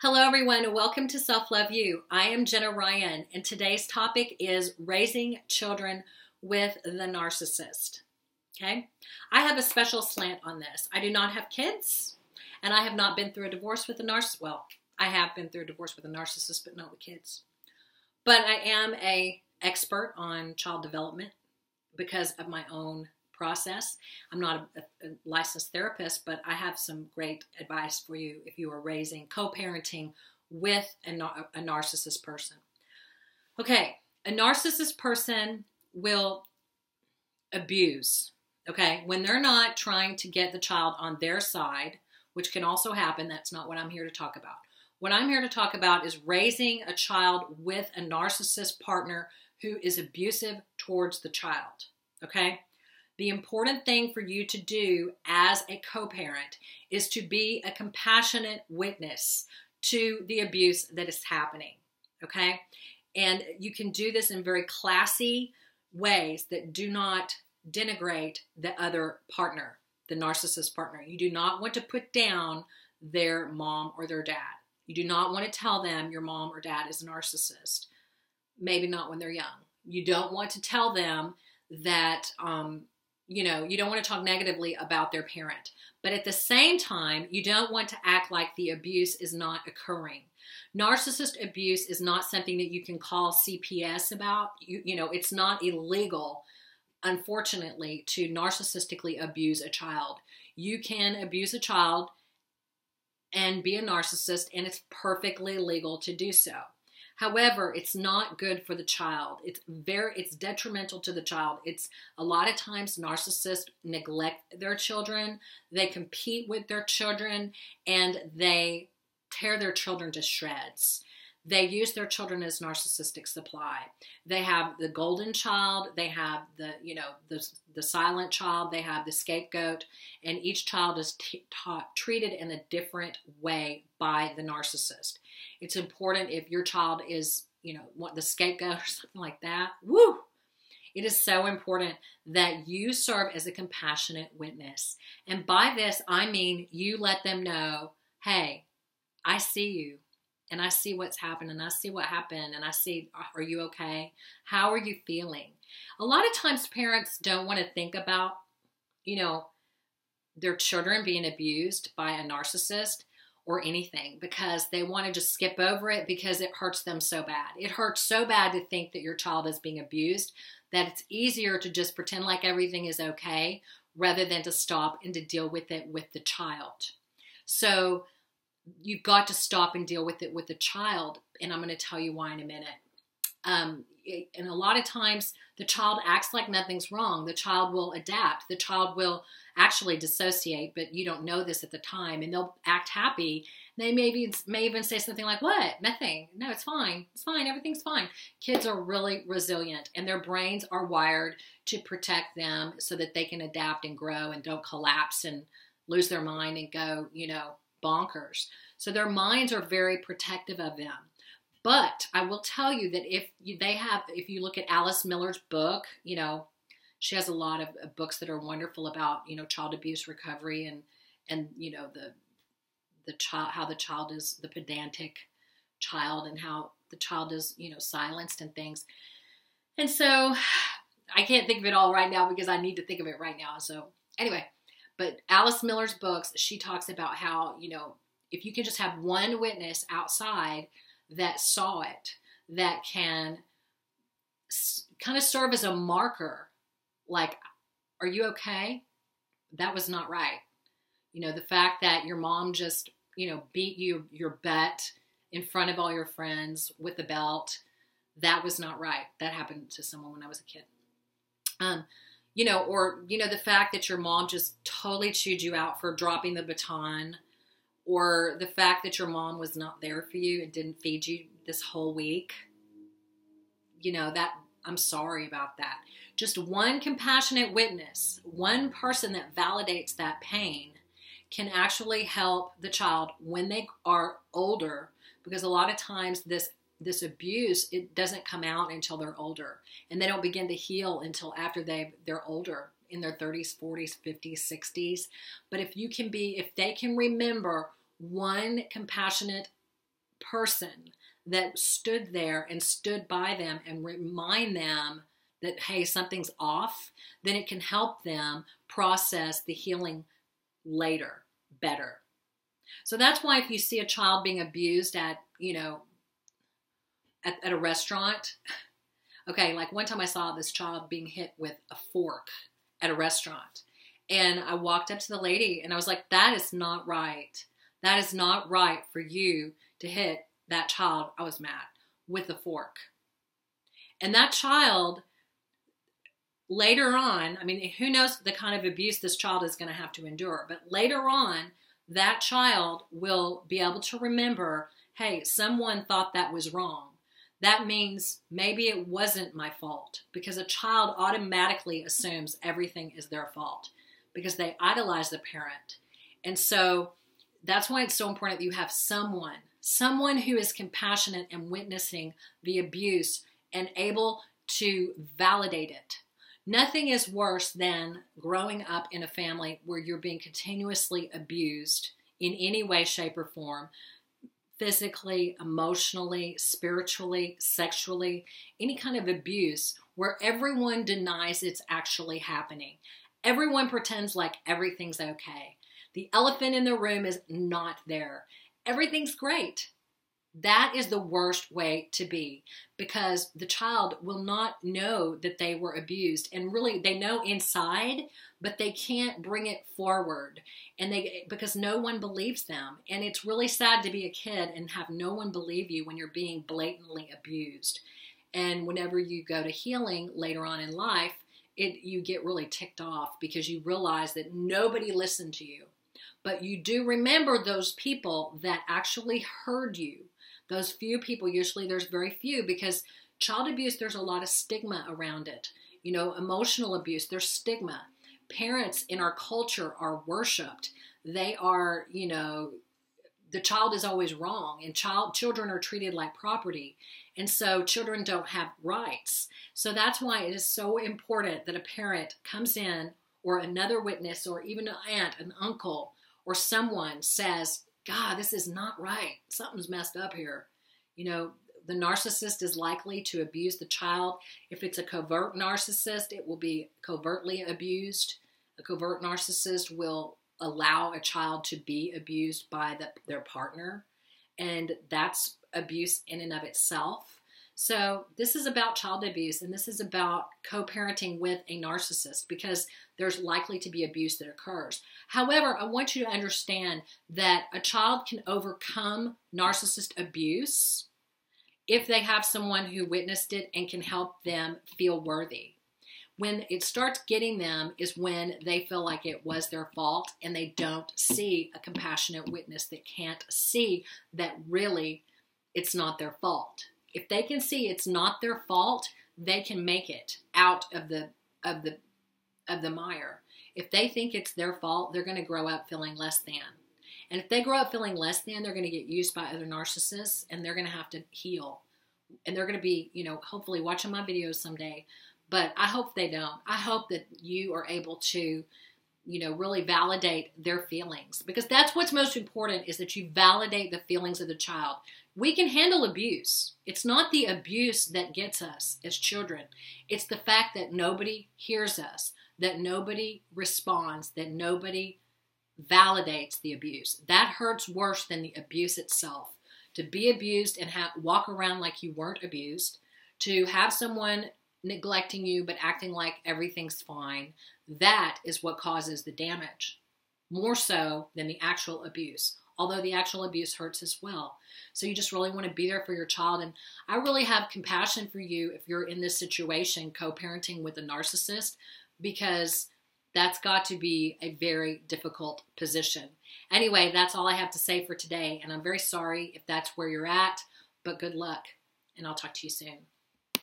Hello everyone and welcome to Self Love You. I am Jenna Ryan and today's topic is raising children with the narcissist. Okay? I have a special slant on this. I do not have kids and I have not been through a divorce with a narcissist. Well, I have been through a divorce with a narcissist but not with kids. But I am an expert on child development because of my own process. I'm not a licensed therapist, but I have some great advice for you if you are raising, co-parenting with a narcissist person. Okay, a narcissist person will abuse, okay? When they're not trying to get the child on their side, which can also happen, that's not what I'm here to talk about. What I'm here to talk about is raising a child with a narcissist partner who is abusive towards the child, okay? The important thing for you to do as a co-parent is to be a compassionate witness to the abuse that is happening, okay? And you can do this in very classy ways that do not denigrate the other partner, the narcissist partner. You do not want to put down their mom or their dad. You do not want to tell them your mom or dad is a narcissist. Maybe not when they're young. You don't want to tell them that, you don't want to talk negatively about their parent. But at the same time, you don't want to act like the abuse is not occurring. Narcissist abuse is not something that you can call CPS about. It's not illegal, unfortunately, to narcissistically abuse a child. You can abuse a child and be a narcissist, and it's perfectly legal to do so. However, it's not good for the child. It's detrimental to the child. It's a lot of times narcissists neglect their children. They compete with their children and they tear their children to shreds. They use their children as narcissistic supply. They have the golden child. They have the silent child. They have the scapegoat, and each child is treated in a different way by the narcissist. It's important if your child is, the scapegoat or something like that. Woo! It is so important that you serve as a compassionate witness. And by this, I mean you let them know, hey, I see you. And I see what's happened, and I see what happened, and I see, are you okay? How are you feeling? A lot of times parents don't want to think about, their children being abused by a narcissist or anything because they want to just skip over it because it hurts them so bad. It hurts so bad to think that your child is being abused that it's easier to just pretend like everything is okay rather than to stop and to deal with it with the child. So you've got to stop and deal with it with the child, and I'm going to tell you why in a minute. And a lot of times the child acts like nothing's wrong. The child will adapt. The child will actually dissociate, but you don't know this at the time, and they'll act happy. They may even say something like, what? Nothing. No, it's fine. It's fine. Everything's fine. Kids are really resilient, and their brains are wired to protect them so that they can adapt and grow and don't collapse and lose their mind and go, bonkers. So their minds are very protective of them. But I will tell you that if you look at Alice Miller's book, she has a lot of books that are wonderful about, child abuse recovery and the child, how the child is the pedantic child and how the child is, silenced and things. And so I can't think of it all right now because I need to think of it right now. So anyway, but Alice Miller's books, she talks about how, if you can just have one witness outside that saw it, that can kind of serve as a marker, like, are you okay? That was not right. The fact that your mom just, beat your butt in front of all your friends with the belt, that was not right. That happened to someone when I was a kid. The fact that your mom just totally chewed you out for dropping the baton, or the fact that your mom was not there for you and didn't feed you this whole week, that I'm sorry about that. Just one compassionate witness, one person that validates that pain can actually help the child when they are older, because a lot of times this abuse, it doesn't come out until they're older, and they don't begin to heal until after they're older, in their 30s, 40s, 50s, 60s. But if they can remember one compassionate person that stood there and stood by them and remind them that, hey, something's off, then it can help them process the healing later better. So that's why if you see a child being abused at, at a restaurant, okay, like one time I saw this child being hit with a fork at a restaurant. And I walked up to the lady and I was like, that is not right. That is not right for you to hit that child, I was mad, with a fork. And that child, later on, I mean, who knows the kind of abuse this child is going to have to endure. But later on, that child will be able to remember, hey, someone thought that was wrong. That means maybe it wasn't my fault, because a child automatically assumes everything is their fault because they idolize the parent. And so that's why it's so important that you have someone who is compassionate and witnessing the abuse and able to validate it. Nothing is worse than growing up in a family where you're being continuously abused in any way, shape, or form. Physically, emotionally, spiritually, sexually, any kind of abuse where everyone denies it's actually happening. Everyone pretends like everything's okay. The elephant in the room is not there. Everything's great. That is the worst way to be, because the child will not know that they were abused, and really they know inside, but they can't bring it forward, and because no one believes them. And it's really sad to be a kid and have no one believe you when you're being blatantly abused. And whenever you go to healing later on in life, you get really ticked off because you realize that nobody listened to you. But you do remember those people that actually heard you. Those few people, usually there's very few, because child abuse, there's a lot of stigma around it. Emotional abuse, there's stigma. Parents in our culture are worshiped. They are, the child is always wrong, and children are treated like property. And so children don't have rights. So that's why it is so important that a parent comes in, or another witness, or even an aunt, an uncle, or someone says, God, this is not right. Something's messed up here. The narcissist is likely to abuse the child. If it's a covert narcissist, it will be covertly abused. A covert narcissist will allow a child to be abused by their partner. And that's abuse in and of itself. So this is about child abuse, and this is about co-parenting with a narcissist, because there's likely to be abuse that occurs. However, I want you to understand that a child can overcome narcissist abuse if they have someone who witnessed it and can help them feel worthy. When it starts getting them is when they feel like it was their fault, and they don't see a compassionate witness that can't see that really it's not their fault. If they can see it's not their fault, they can make it out of the mire. If they think it's their fault, they're going to grow up feeling less than. And if they grow up feeling less than, they're going to get used by other narcissists, and they're going to have to heal. And they're going to be, hopefully watching my videos someday. But I hope they don't. I hope that you are able to, really validate their feelings. Because that's what's most important, is that you validate the feelings of the child. We can handle abuse. It's not the abuse that gets us as children. It's the fact that nobody hears us, that nobody responds, that nobody validates the abuse. That hurts worse than the abuse itself. To be abused and walk around like you weren't abused, to have someone neglecting you but acting like everything's fine, that is what causes the damage, more so than the actual abuse. Although the actual abuse hurts as well. So you just really want to be there for your child. And I really have compassion for you if you're in this situation, co-parenting with a narcissist, because that's got to be a very difficult position. Anyway, that's all I have to say for today. And I'm very sorry if that's where you're at, but good luck. And I'll talk to you soon.